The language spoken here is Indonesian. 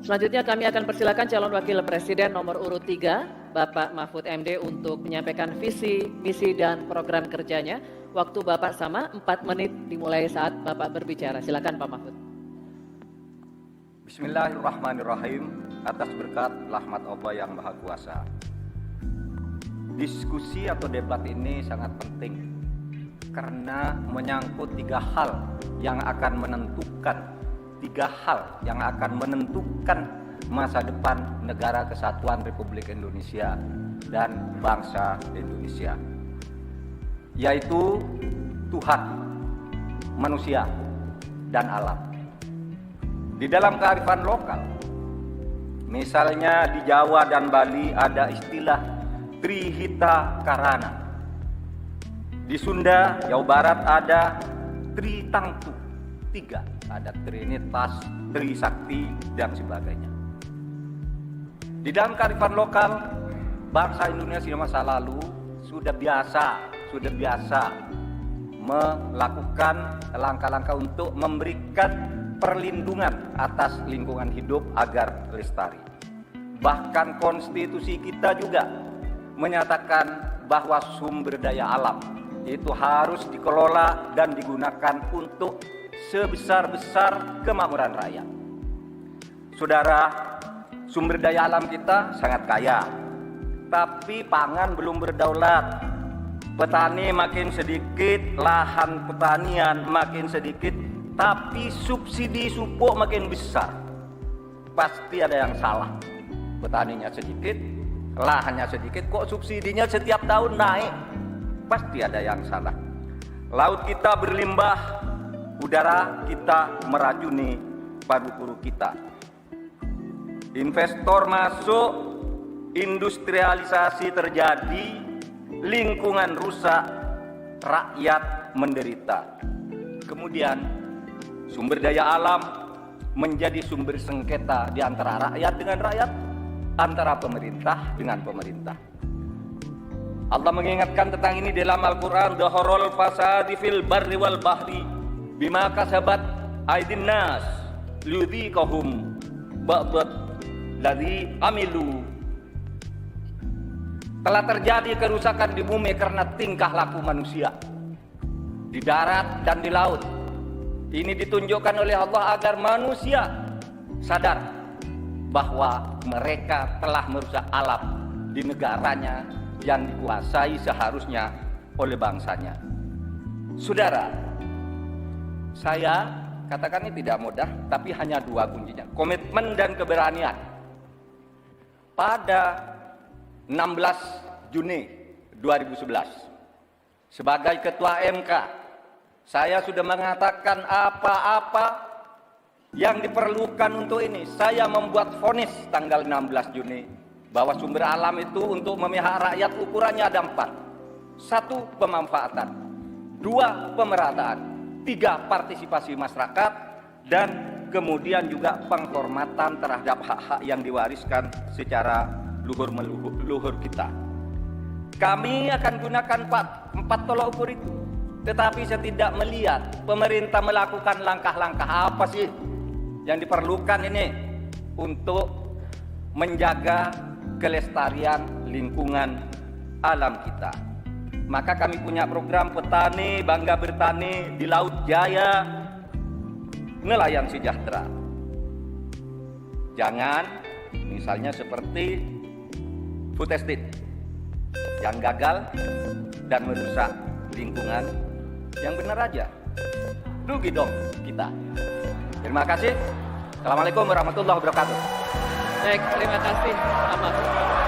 Selanjutnya kami akan persilakan calon wakil presiden nomor urut 3, Bapak Mahfud MD untuk menyampaikan visi, misi dan program kerjanya. Waktu Bapak sama 4 menit dimulai saat Bapak berbicara. Silakan Pak Mahfud. Bismillahirrahmanirrahim. Atas berkat rahmat Allah yang Maha Kuasa. Diskusi atau debat ini sangat penting karena menyangkut tiga hal yang akan menentukan masa depan negara kesatuan Republik Indonesia dan bangsa Indonesia, yaitu Tuhan, manusia, dan alam. Di dalam kearifan lokal, misalnya di Jawa dan Bali ada istilah Trihita Karana. Di Sunda, Jawa Barat ada Tritangtu, 3. Ada Trinitas, Trisakti, dan sebagainya. Di dalam kearifan lokal, bangsa Indonesia masa lalu sudah biasa melakukan langkah-langkah untuk memberikan perlindungan atas lingkungan hidup agar lestari. Bahkan konstitusi kita juga menyatakan bahwa sumber daya alam itu harus dikelola dan digunakan untuk sebesar-besar kemakmuran rakyat. Saudara, sumber daya alam kita sangat kaya, tapi pangan belum berdaulat. Petani makin sedikit, lahan pertanian makin sedikit, tapi subsidi pupuk makin besar. Pasti ada yang salah. Petaninya sedikit, lahannya sedikit, kok subsidinya setiap tahun naik? Pasti ada yang salah. Laut kita berlimbah, udara kita meracuni paru-paru kita. Investor masuk, industrialisasi terjadi, lingkungan rusak, rakyat menderita. Kemudian sumber daya alam menjadi sumber sengketa di antara rakyat dengan rakyat, antara pemerintah dengan pemerintah. Allah mengingatkan tentang ini dalam Al-Quran, Dhaharul fasadi fil barri wal bahri bima kasabat aydin nas liyudhiqahum ba'dad ladzi amilu. Telah terjadi kerusakan di bumi karena tingkah laku manusia di darat dan di laut. Ini ditunjukkan oleh Allah agar manusia sadar bahwa mereka telah merusak alam di negaranya yang dikuasai seharusnya oleh bangsanya. Saudara, saya katakan ini tidak mudah, tapi hanya 2 kuncinya: komitmen dan keberanian. Pada 16 Juni 2011, sebagai Ketua MK, saya sudah mengatakan apa-apa yang diperlukan untuk ini. Saya membuat vonis tanggal 16 Juni bahwa sumber alam itu untuk memihak rakyat ukurannya ada 4. 1, pemanfaatan. 2, pemerataan. 3, partisipasi masyarakat. Dan kemudian juga penghormatan terhadap hak-hak yang diwariskan secara luhur kita. Kami akan gunakan 4 tolak ukur itu. Tetapi saya tidak melihat pemerintah melakukan langkah-langkah apa sih yang diperlukan ini untuk menjaga kelestarian lingkungan alam kita. Maka kami punya program petani bangga bertani di Laut Jaya, nelayan sejahtera. Jangan misalnya seperti food estate yang gagal dan merusak lingkungan. Yang benar aja, rugi dong kita. Terima kasih. Assalamualaikum warahmatullahi wabarakatuh. Baik, terima kasih Pak Mahfud.